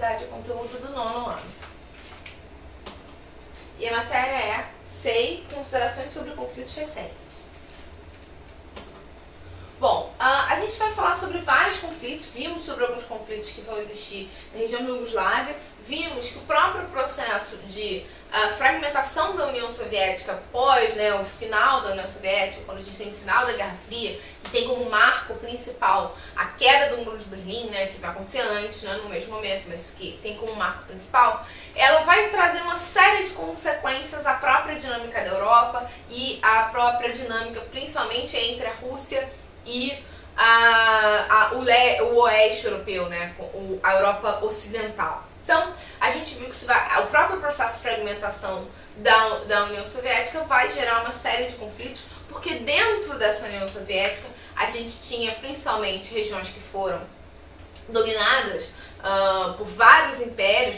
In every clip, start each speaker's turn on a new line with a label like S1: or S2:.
S1: unidade de conteúdo do 9º ano. E a matéria é SEI, considerações sobre conflitos recentes. Bom, a gente vai falar sobre vários conflitos, vimos sobre alguns conflitos que vão existir na região da Iugoslávia, vimos que o próprio processo de fragmentação da União Soviética após o final da União Soviética, quando a gente tem o final da Guerra Fria, que tem como marco principal a queda do Muro de Berlim, que vai acontecer antes, no mesmo momento, mas que tem como marco principal, ela vai trazer uma série de consequências à própria dinâmica da Europa e à própria dinâmica, principalmente entre a Rússia e o oeste europeu, a Europa ocidental. Então, a gente viu que o próprio processo de fragmentação da União Soviética vai gerar uma série de conflitos, porque dentro dessa União Soviética a gente tinha principalmente regiões que foram dominadas por vários impérios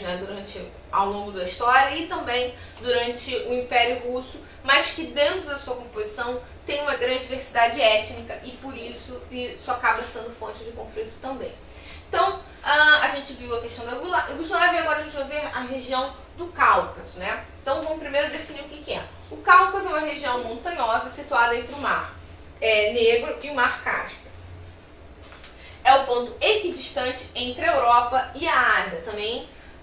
S1: ao longo da história e também durante o Império Russo, mas que dentro da sua composição tem uma grande diversidade étnica e por isso isso acaba sendo fonte de conflito também. Então, a gente viu a questão da Iugoslávia e agora a gente vai ver a região do Cáucaso, Então, vamos primeiro definir o que é. O Cáucaso é uma região montanhosa situada entre o Mar Negro e o Mar Cáspio. É o ponto equidistante entre a Europa e a Ásia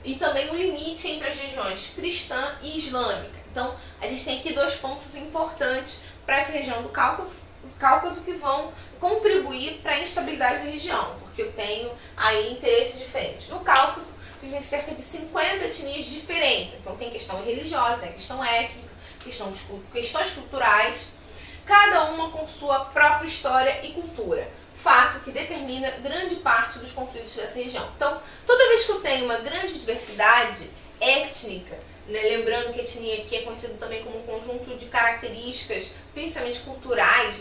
S1: e também o limite entre as regiões cristã e islâmica. Então, a gente tem aqui dois pontos importantes para essa região do Cáucaso que vão contribuir para a instabilidade da região, porque eu tenho aí interesses diferentes. No Cáucaso, vivem cerca de 50 etnias diferentes. Então, tem questão religiosa, questão étnica, questões culturais, cada uma com sua própria história e cultura. Fato que determina grande parte dos conflitos dessa região. Então, toda vez que eu tenho uma grande diversidade étnica, lembrando que a etnia aqui é conhecido também como um conjunto de características, principalmente culturais,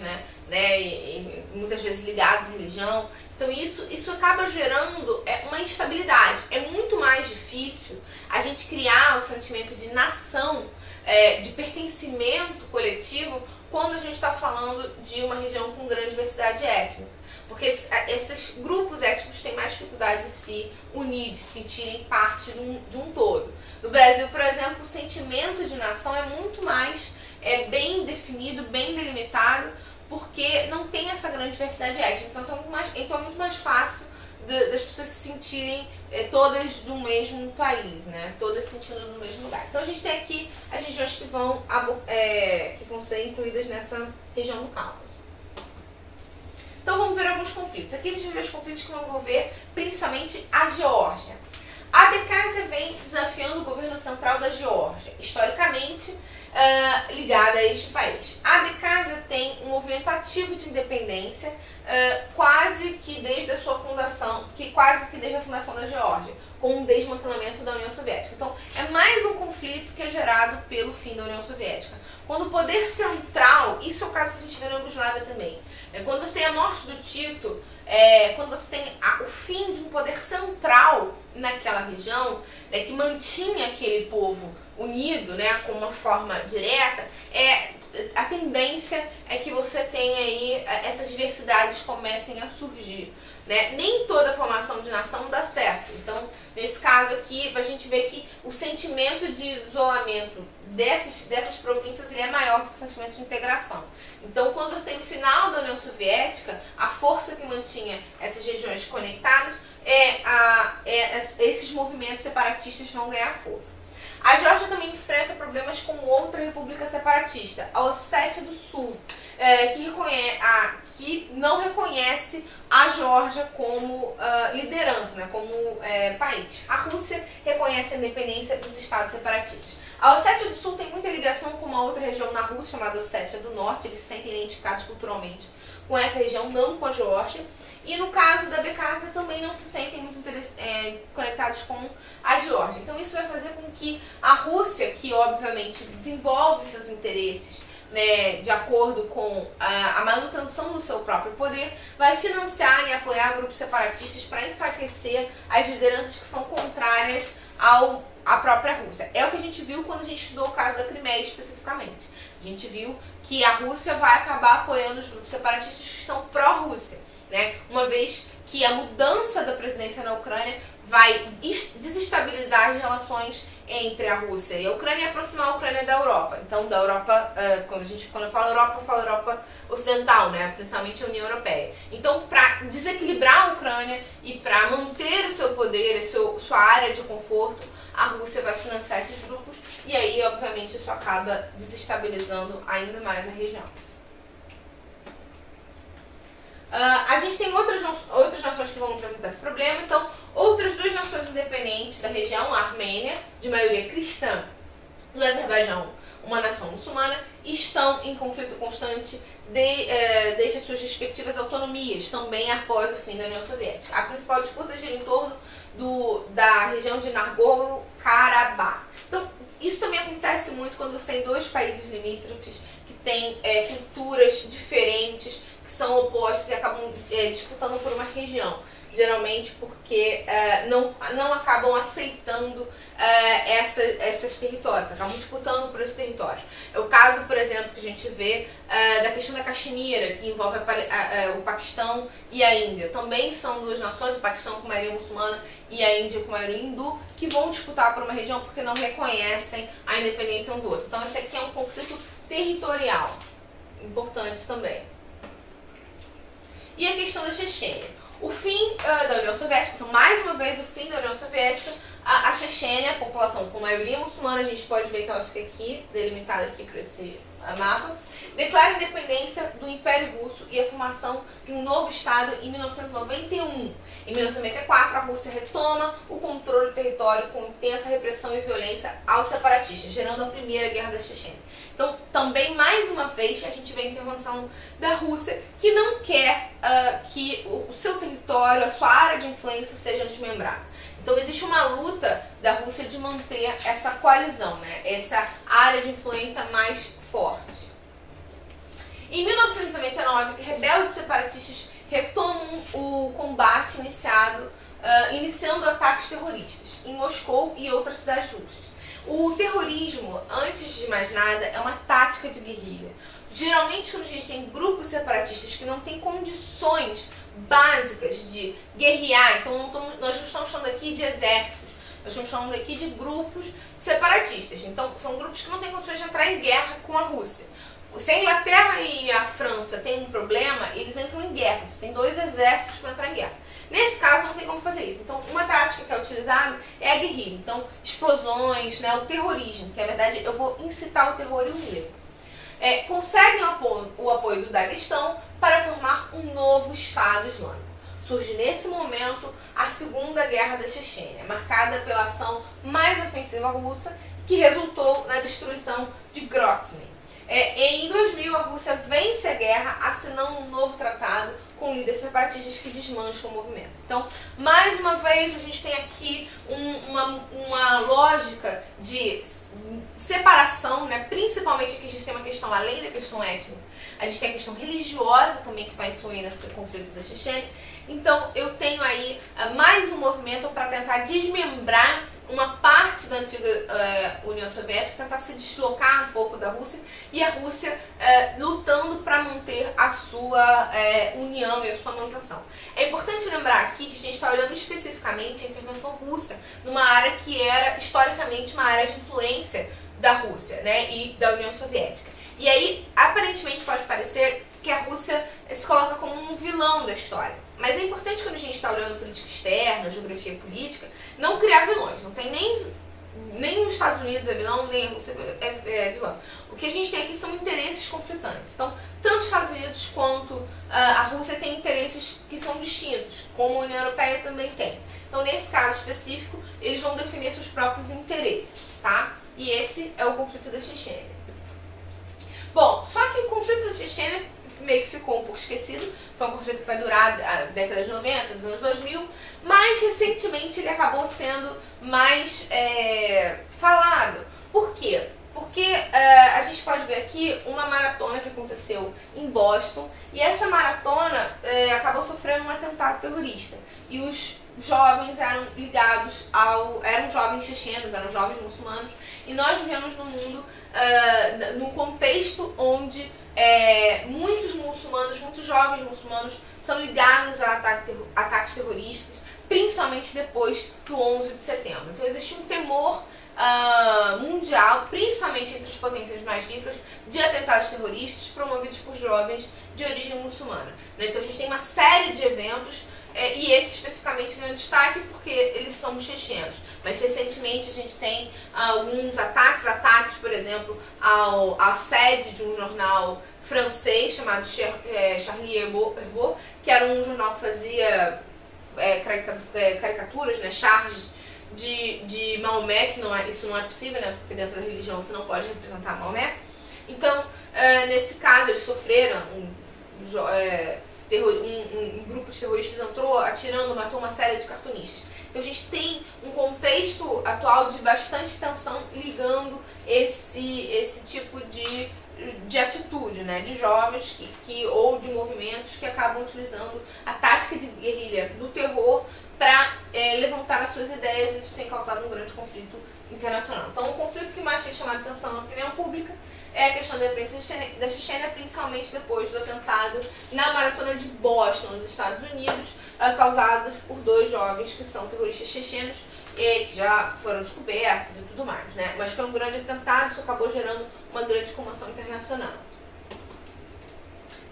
S1: e muitas vezes ligadas à religião. Então isso acaba gerando uma instabilidade. É muito mais difícil a gente criar o sentimento de nação, de pertencimento coletivo, quando a gente está falando de uma região com grande diversidade étnica. Porque esses grupos étnicos têm mais dificuldade de se unir, de se sentirem parte de um todo. No Brasil, por exemplo, o sentimento de nação é muito mais bem definido, bem delimitado, porque não tem essa grande diversidade étnica. Então é muito mais fácil das pessoas se sentirem todas do mesmo país, todas se sentindo no mesmo lugar. Então a gente tem aqui as regiões que vão ser incluídas nessa região do Cáucaso. Então vamos ver alguns conflitos. Aqui a gente vai ver os conflitos que vão envolver principalmente a Geórgia. A Abkhazia vem desafiando o governo central da Geórgia, historicamente ligada a este país. A Abkhazia tem um movimento ativo de independência quase que desde a fundação da Geórgia, com o desmantelamento da União Soviética. Então, é mais um conflito que é gerado pelo fim da União Soviética. Quando o poder central, isso é o caso que a gente vê na Iugoslávia também, quando você tem a morte do Tito, quando você tem o fim de um poder central naquela região, que mantinha aquele povo unido, com uma forma direta, a tendência é que você tenha aí essas diversidades comecem a surgir. Nem toda formação de nação dá certo. Então, nesse caso aqui, a gente vê que o sentimento de isolamento dessas províncias ele é maior que o sentimento de integração. Então, quando você tem o final da União Soviética, a força que mantinha essas regiões conectadas, esses movimentos separatistas vão ganhar força. A Geórgia também enfrenta problemas com outra república separatista, a Ossétia do Sul, que não reconhece a Geórgia como liderança, como país. A Rússia reconhece a independência dos estados separatistas. A Ossétia do Sul tem muita ligação com uma outra região na Rússia, chamada Ossétia do Norte. Eles se sentem identificados culturalmente com essa região, não com a Geórgia. E no caso da Abkhazia também não se sentem muito conectados com a Geórgia. Então isso vai fazer com que a Rússia, que obviamente desenvolve seus interesses de acordo com a manutenção do seu próprio poder, vai financiar e apoiar grupos separatistas para enfraquecer as lideranças que são contrárias à própria Rússia. É o que a gente viu quando a gente estudou o caso da Crimeia especificamente. A gente viu que a Rússia vai acabar apoiando os grupos separatistas que estão pró-Rússia, uma vez que a mudança da presidência na Ucrânia vai desestabilizar as relações entre a Rússia e a Ucrânia e aproximar a Ucrânia da Europa. Então, da Europa, quando eu falo Europa Ocidental, né? Principalmente a União Europeia. Então, para desequilibrar a Ucrânia e para manter o seu poder, sua área de conforto, a Rússia vai financiar esses grupos e aí, obviamente, isso acaba desestabilizando ainda mais a região. A gente tem outras nações que vão apresentar esse problema. Então, outras duas nações independentes da região, a Armênia, de maioria cristã, e o Azerbaijão, uma nação muçulmana, estão em conflito constante desde suas respectivas autonomias, também após o fim da União Soviética. A principal disputa gira em torno da região de Nagorno-Karabakh. Então, isso também acontece muito quando você tem dois países limítrofes que têm culturas diferentes, que são opostos e acabam disputando por uma região. Geralmente porque não acabam aceitando esses territórios, acabam disputando por esses territórios. É o caso, por exemplo, que a gente vê da questão da Caxemira, que envolve o Paquistão e a Índia. Também são duas nações, o Paquistão com maioria muçulmana e a Índia com maioria hindu, que vão disputar por uma região porque não reconhecem a independência um do outro. Então esse aqui é um conflito territorial, importante também. E a questão da Chechênia. O fim da União Soviética, então mais uma vez o fim da União Soviética, a Chechênia, a população com maioria muçulmana, a gente pode ver que ela fica aqui, delimitada aqui por esse mapa, declara a independência do Império Russo e a formação de um novo Estado em 1991. Em 1994, a Rússia retoma o controle do território com intensa repressão e violência aos separatistas, gerando a Primeira Guerra da Chechênia. Então, também, mais uma vez, a gente vê a intervenção da Rússia, que não quer que o seu território, a sua área de influência seja desmembrada. Então, existe uma luta da Rússia de manter essa coalizão, né? Essa área de influência mais forte. Em 1999, rebeldes separatistas retomam o combate iniciando ataques terroristas em Moscou e outras cidades russas. O terrorismo, antes de mais nada, é uma tática de guerrilha. Geralmente, quando a gente tem grupos separatistas que não têm condições básicas de guerrear, então nós não estamos falando aqui de exércitos, nós estamos falando aqui de grupos separatistas. Então, são grupos que não têm condições de entrar em guerra com a Rússia. Se a Inglaterra e a França têm um problema, eles entram em guerra. Você tem dois exércitos para entrar em guerra. Nesse caso, não tem como fazer isso. Então, uma tática que é utilizada é a guerrilha. Então, explosões, né, o terrorismo, que na verdade eu vou incitar o terror e o medo. Conseguem o apoio do Daguestão para formar um novo Estado Islâmico. Surge nesse momento a Segunda Guerra da Chechênia, marcada pela ação mais ofensiva russa, que resultou na destruição de Grozny. Em 2000, a Rússia vence a guerra assinando um novo tratado com líderes separatistas que desmancham o movimento. Então, mais uma vez, a gente tem aqui uma lógica de separação, né? Principalmente aqui a gente tem uma questão, além da questão étnica, a gente tem a questão religiosa também que vai influir nesse conflito da Chechênia. Então, eu tenho aí mais um movimento para tentar desmembrar uma parte da antiga União Soviética, tentar se deslocar um pouco da Rússia, e a Rússia lutando para manter a sua união e a sua manutenção. É importante lembrar aqui que a gente está olhando especificamente a intervenção russa numa área que era historicamente uma área de influência da Rússia, né, e da União Soviética. E aí, aparentemente, pode parecer que a Rússia se coloca como um vilão da história. Mas é importante, quando a gente está olhando política externa, geografia política, não criar vilões. Não tem nem os Estados Unidos é vilão, nem a Rússia é vilão. O que a gente tem aqui são interesses conflitantes. Então, tanto os Estados Unidos quanto a Rússia têm interesses que são distintos, como a União Europeia também tem. Então, nesse caso específico, eles vão definir seus próprios interesses, tá? E esse é o conflito da Chechênia. Bom, só que o conflito da Chechênia meio que ficou um pouco esquecido. Foi um conflito que vai durar a década de 90, dos anos 2000, mas recentemente ele acabou sendo mais falado. Por quê? Porque a gente pode ver aqui uma maratona que aconteceu em Boston, e essa maratona acabou sofrendo um atentado terrorista. E os jovens eram ligados eram jovens chechenos, eram jovens muçulmanos, e nós vivemos num mundo, num contexto onde muitos muçulmanos, muitos muitos jovens muçulmanos são ligados a ataques terroristas, principalmente depois do 11 de setembro. Então existe um temor mundial, principalmente entre as potências mais ricas, de atentados terroristas promovidos por jovens de origem muçulmana. Então a gente tem uma série de eventos, e esse especificamente ganha destaque porque eles são chechenos. Mas recentemente a gente tem alguns ataques, por exemplo, à sede de um jornal francês chamado Charlie Hebdo, que era um jornal que fazia caricaturas, né, charges de Maomé, que isso não é possível, né, porque dentro da religião você não pode representar Maomé. Então, nesse caso, eles sofreram, um grupo de terroristas entrou atirando, matou uma série de cartunistas. Então a gente tem um contexto atual de bastante tensão ligando esse tipo de atitude, né, de jovens ou de movimentos que acabam utilizando a tática de guerrilha do terror para levantar as suas ideias, e isso tem causado um grande conflito internacional. Então, o conflito que mais tem chamado a atenção na opinião pública é a questão da imprensa da Chechênia, principalmente depois do atentado na maratona de Boston, nos Estados Unidos, causados por 2 jovens que são terroristas chechenos, que já foram descobertos e tudo mais, né? Mas foi um grande atentado, isso acabou gerando uma grande comoção internacional.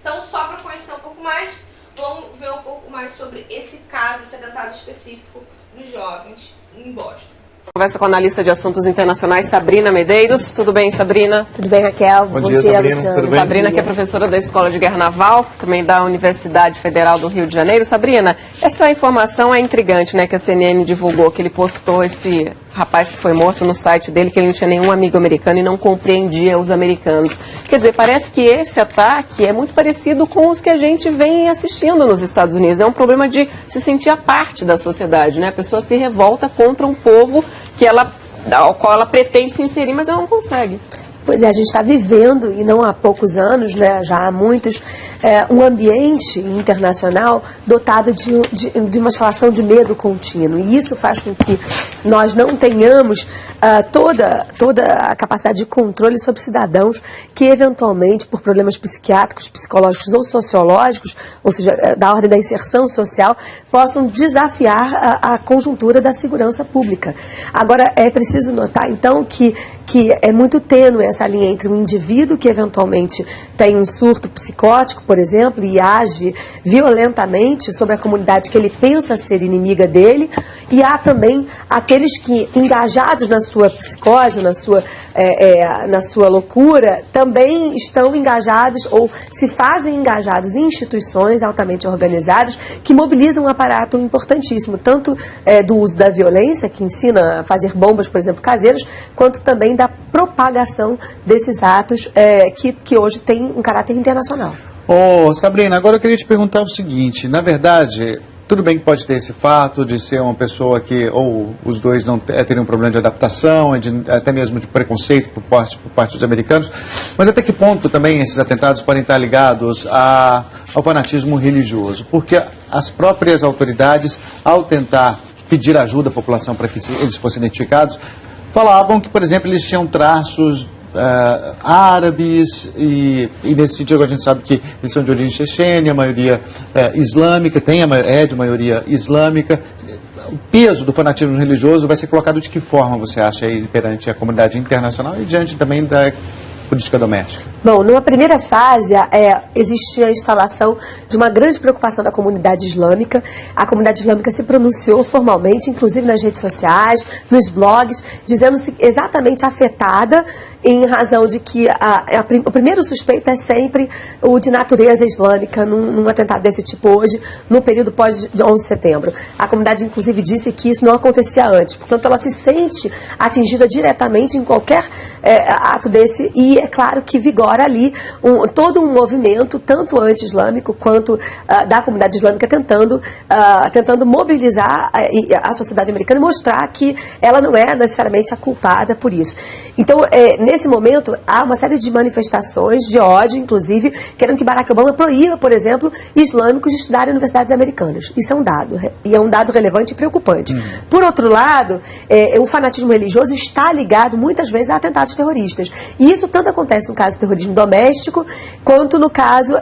S1: Então, só para conhecer um pouco mais, vamos ver um pouco mais sobre esse caso, esse atentado específico dos jovens em Boston.
S2: Conversa com a analista de assuntos internacionais, Sabrina Medeiros. Tudo bem, Sabrina?
S3: Tudo bem, Raquel?
S4: Bom dia, Sabrina.
S3: Luciano.
S4: Tudo bem?
S2: Sabrina, que é professora da Escola de Guerra Naval, também da Universidade Federal do Rio de Janeiro. Sabrina, essa informação é intrigante, né, que a CNN divulgou, que ele postou esse rapaz que foi morto no site dele, que ele não tinha nenhum amigo americano e não compreendia os americanos. Quer dizer, parece que esse ataque é muito parecido com os que a gente vem assistindo nos Estados Unidos. É um problema de se sentir a parte da sociedade, né? A pessoa se revolta contra um povo ao qual ela pretende se inserir, mas ela não consegue.
S3: Pois é, a gente está vivendo, e não há poucos anos, né, já há muitos, um ambiente internacional dotado de uma instalação de medo contínuo. E isso faz com que nós não tenhamos toda a capacidade de controle sobre cidadãos que, eventualmente, por problemas psiquiátricos, psicológicos ou sociológicos, ou seja, da ordem da inserção social, possam desafiar a conjuntura da segurança pública. Agora, é preciso notar, então, que é muito tênue essa linha entre um indivíduo que eventualmente tem um surto psicótico, por exemplo, e age violentamente sobre a comunidade que ele pensa ser inimiga dele, e há também aqueles que, engajados na sua psicose, na sua loucura, também estão engajados ou se fazem engajados em instituições altamente organizadas que mobilizam um aparato importantíssimo, tanto do uso da violência, que ensina a fazer bombas, por exemplo, caseiras, quanto também da propagação desses atos que hoje tem um caráter internacional.
S4: Sabrina, agora eu queria te perguntar o seguinte, na verdade, tudo bem que pode ter esse fato de ser uma pessoa que, ou os dois não teriam um problema de adaptação, até mesmo de preconceito por parte dos americanos, mas até que ponto também esses atentados podem estar ligados ao fanatismo religioso? Porque as próprias autoridades, ao tentar pedir ajuda à população para que eles fossem identificados, falavam que, por exemplo, eles tinham traços árabes e nesse sentido a gente sabe que eles são de origem chechênia, a maioria islâmica, é de maioria islâmica. O peso do fanatismo religioso vai ser colocado de que forma, você acha, aí, perante a comunidade internacional e diante também da política doméstica?
S3: Bom, numa primeira fase, existia a instalação de uma grande preocupação da comunidade islâmica. A comunidade islâmica se pronunciou formalmente, inclusive nas redes sociais, nos blogs, dizendo-se exatamente afetada em razão de que o primeiro suspeito é sempre o de natureza islâmica num atentado desse tipo hoje, no período pós-11 de setembro. A comunidade, inclusive, disse que isso não acontecia antes. Portanto, ela se sente atingida diretamente em qualquer ato desse e é claro que vigora ali todo um movimento, tanto anti-islâmico quanto da comunidade islâmica, tentando mobilizar a sociedade americana e mostrar que ela não é necessariamente a culpada por isso. Então, nesse momento, há uma série de manifestações de ódio, inclusive, querendo que Barack Obama proíba, por exemplo, islâmicos de estudarem em universidades americanas. Isso é um dado, e é um dado relevante e preocupante. Por outro lado, o fanatismo religioso está ligado, muitas vezes, a atentados terroristas. E isso tanto acontece no caso do terrorismo doméstico, quanto no caso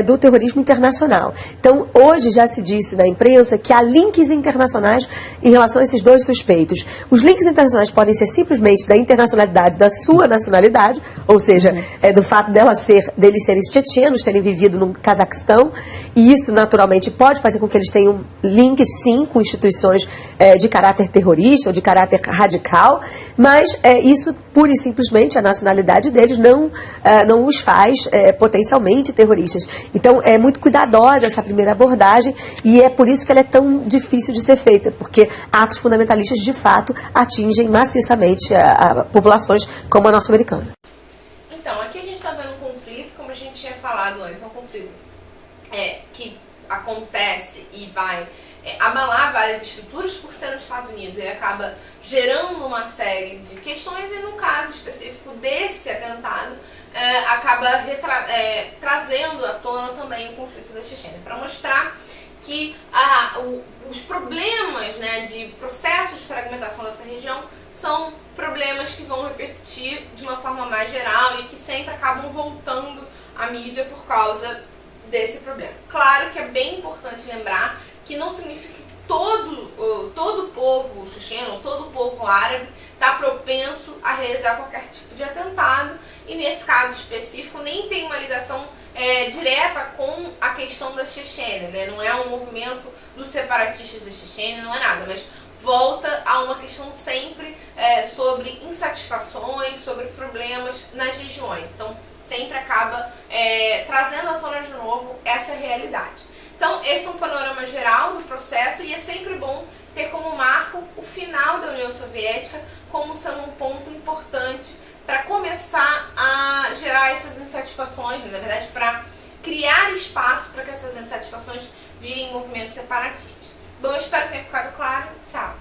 S3: do terrorismo internacional. Então, hoje já se disse na imprensa que há links internacionais em relação a esses dois suspeitos. Os links internacionais podem ser simplesmente da internacionalidade da sua nacionalidade, ou seja, do fato deles serem tchetchenos, terem vivido no Cazaquistão, e isso naturalmente pode fazer com que eles tenham links, sim, com instituições de caráter terrorista ou de caráter radical, mas isso, pura e simplesmente, a nacionalidade deles não os faz potencialmente terroristas. Então, é muito cuidadosa essa primeira abordagem, e é por isso que ela é tão difícil de ser feita, porque atos fundamentalistas, de fato, atingem maciçamente a populações como a norte-americana.
S1: Então, aqui a gente está vendo um conflito, como a gente tinha falado antes, é um conflito que acontece e vai abalar várias estruturas por ser nos Estados Unidos. Ele acaba gerando uma série de questões e, no caso específico desse atentado, acaba trazendo à tona também o conflito da Chechênia, para mostrar que os problemas, né, de processos de fragmentação dessa região são problemas que vão repercutir de uma forma mais geral e que sempre acabam voltando à mídia por causa desse problema. Claro que é bem importante lembrar que não significa que todo o povo checheno, todo o povo árabe está propenso a realizar qualquer tipo de atentado, e nesse caso específico nem tem uma ligação direta com a questão da Chechênia, né? Não é um movimento dos separatistas da Chechênia, não é nada, mas volta a uma questão sempre sobre insatisfações, sobre problemas nas regiões. Então, sempre acaba trazendo à tona de novo essa realidade. Então, esse é um panorama geral do processo, e é sempre bom ter como marco o final da União Soviética como sendo um ponto importante para começar a gerar essas insatisfações, na verdade, para criar espaço para que essas insatisfações virem movimentos separatistas. Bom, eu espero que tenha ficado claro. Tchau!